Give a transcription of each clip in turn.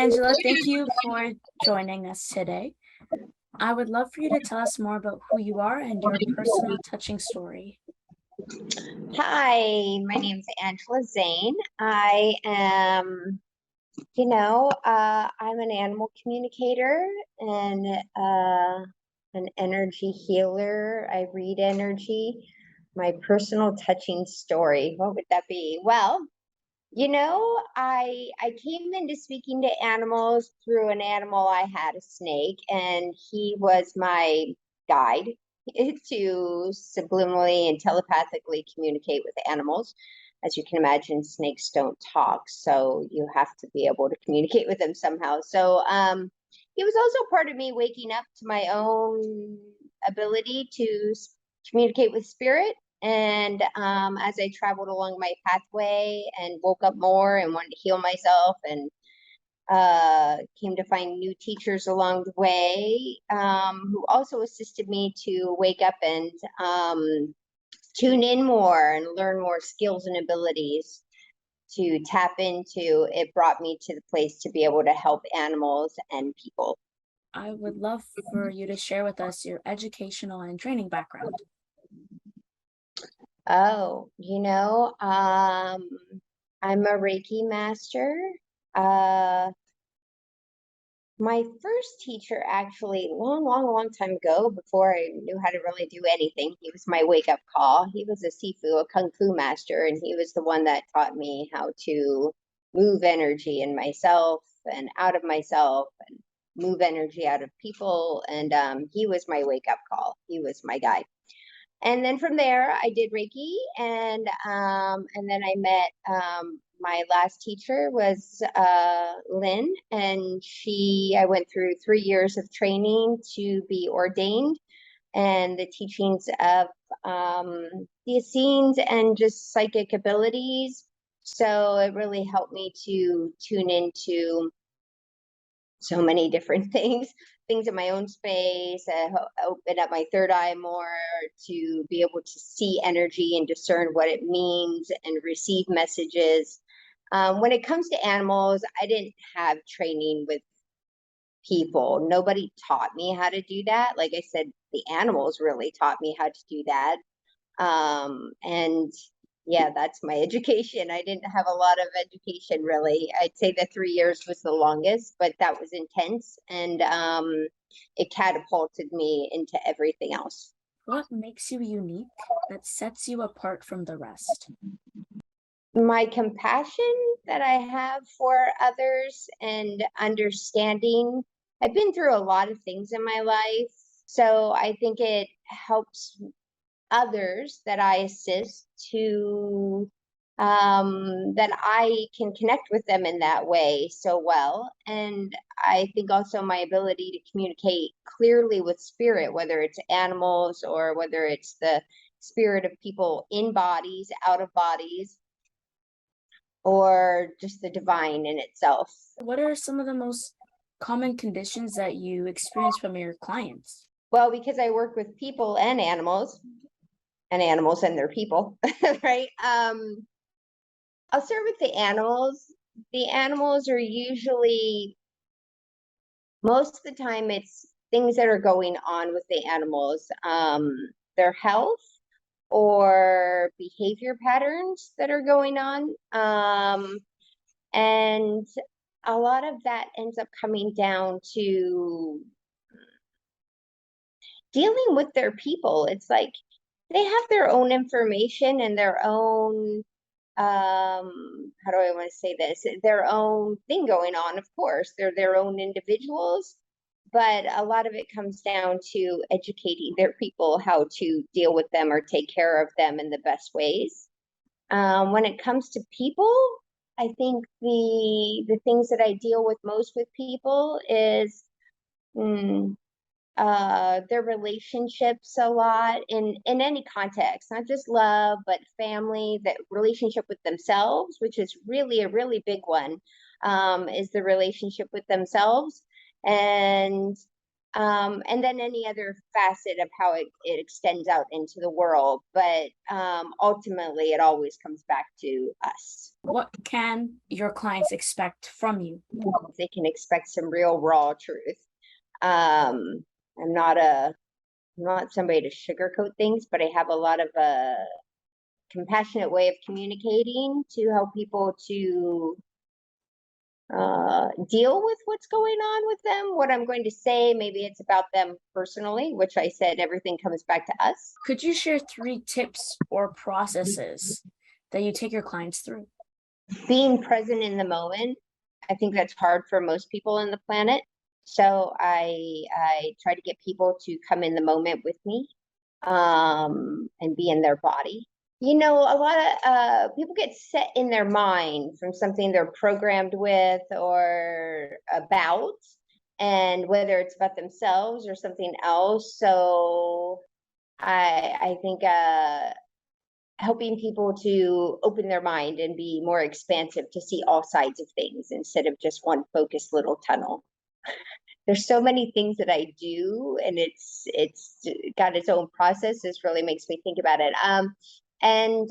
Angela, thank you for joining us today. I would love for you to tell us more about who you are and your personal touching story. Hi, my name is Angela Zeyn. I am, I'm an animal communicator and an energy healer. I read energy. My personal touching story, what would that be? Well, I came into speaking to animals through an animal. I had a snake, and he was my guide to subliminally and telepathically communicate with animals. As you can imagine, snakes don't talk, so you have to be able to communicate with them somehow. So he was also part of me waking up to my own ability to communicate with spirit. And as I traveled along my pathway and woke up more and wanted to heal myself, and came to find new teachers along the way, who also assisted me to wake up and tune in more and learn more skills and abilities to tap into. It brought me to the place to be able to help animals and people. I would love for you to share with us your educational and training background. Oh, I'm a Reiki master. My first teacher, actually, long time ago, before I knew how to really do anything, he was my wake up call. He was a Sifu, a Kung Fu master, and he was the one that taught me how to move energy in myself and out of myself, and move energy out of people. And he was my wake up call. He was my guide. And then from there, I did Reiki, and then I met my last teacher was Lynn, and I went through 3 years of training to be ordained, and the teachings of the Essenes and just psychic abilities. So it really helped me to tune into so many different things in my own space, open up my third eye more to be able to see energy and discern what it means and receive messages. When it comes to animals, I didn't have training with people. Nobody taught me how to do that. Like I said, the animals really taught me how to do that. And yeah, that's my education. I didn't have a lot of education, really. I'd say the 3 years was the longest, but that was intense, and it catapulted me into everything else. What makes you unique that sets you apart from the rest? My compassion that I have for others and understanding. I've been through a lot of things in my life, so I think it helps others that I assist to that I can connect with them in that way so well. And I think also my ability to communicate clearly with spirit, whether it's animals or whether it's the spirit of people in bodies, out of bodies, or just the divine in itself. What are some of the most common conditions that you experience from your clients? Well, because I work with people and animals and their people, right? I'll start with the animals. The animals are usually, most of the time, it's things that are going on with the animals, their health or behavior patterns that are going on. And a lot of that ends up coming down to dealing with their people. It's like they have their own information and their own how do I want to say this, their own thing going on. Of course, they're their own individuals, but a lot of it comes down to educating their people how to deal with them or take care of them in the best ways. When it comes to people, I think the things that I deal with most with people is their relationships a lot in any context, not just love, but family, that relationship with themselves, which is really a really big one, is the relationship with themselves. And And then any other facet of how it extends out into the world. But ultimately, it always comes back to us. What can your clients expect from you? They can expect some real raw truth. I'm not somebody to sugarcoat things, but I have a lot of compassionate way of communicating to help people to deal with what's going on with them. What I'm going to say, maybe it's about them personally, which I said everything comes back to us. Could you share 3 tips or processes that you take your clients through? Being present in the moment. I think that's hard for most people on the planet. So I try to get people to come in the moment with me, and be in their body. You know, a lot of people get set in their mind from something they're programmed with or about, and whether it's about themselves or something else. So I think helping people to open their mind and be more expansive to see all sides of things instead of just one focused little tunnel. There's so many things that I do, and it's got its own process. This really makes me think about it. And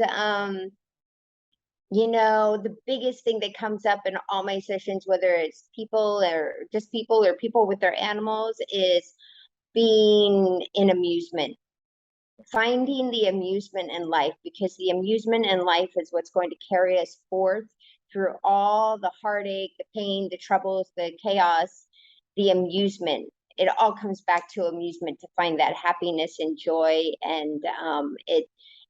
you know, the biggest thing that comes up in all my sessions, whether it's people or just people or people with their animals, is being in amusement, finding the amusement in life, because the amusement in life is what's going to carry us forth through all the heartache, the pain, the troubles, the chaos. The amusement, it all comes back to amusement, to find that happiness and joy. And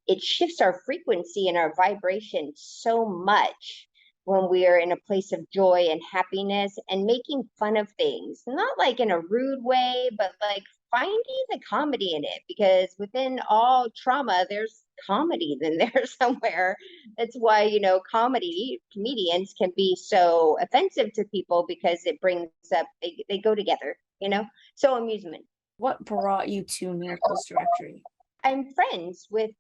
it shifts our frequency and our vibration so much when we are in a place of joy and happiness, and making fun of things, not like in a rude way, but like finding the comedy in it, because within all trauma there's comedy in there somewhere. That's why, you know, comedians can be so offensive to people, because it brings up, they go together, you know. So amusement. What brought you to Miracles Directory? I'm friends with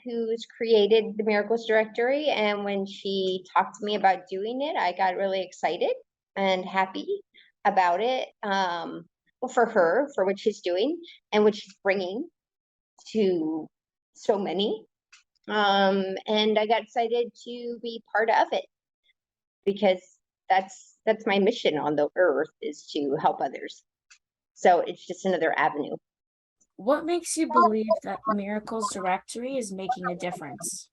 who's created the Miracles Directory, and when she talked to me about doing it, I got really excited and happy about it. Well, for her, for what she's doing and what she's bringing to so many. And I got excited to be part of it, because that's my mission on the earth, is to help others. So it's just another avenue. What makes you believe that Miracles Directory is making a difference?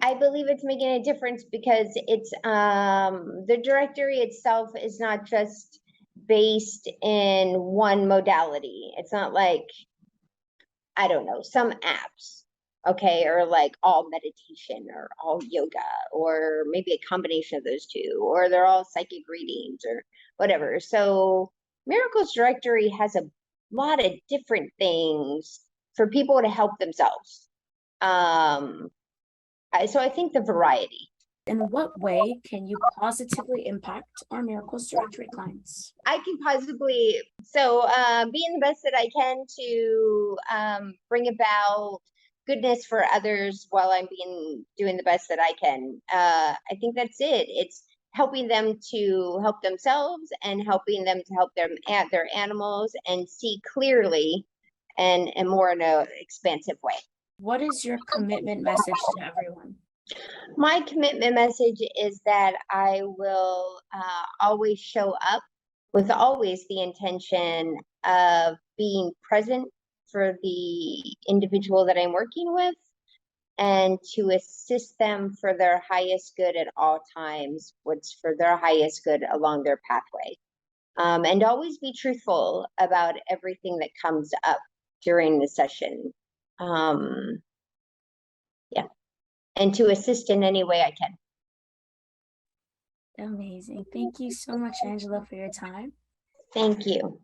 I believe it's making a difference because it's the directory itself is not just based in one modality. It's not like, I don't know, some apps, okay, or like all meditation or all yoga, or maybe a combination of those two, or they're all psychic readings or whatever. So Miracles Directory has a lot of different things for people to help themselves. So I think the variety. In what way can you positively impact our Miracles Directory clients? I can possibly, being the best that I can to bring about goodness for others while I'm doing the best that I can. I think that's it. It's helping them to help themselves, and helping them to help their animals, and see clearly, and more in a expansive way. What is your commitment message to everyone? My commitment message is that I will always show up with always the intention of being present for the individual that I'm working with, and to assist them for their highest good at all times, what's for their highest good along their pathway. And always be truthful about everything that comes up during the session. Yeah. And to assist in any way I can. Amazing. Thank you so much, Angela, for your time. Thank you.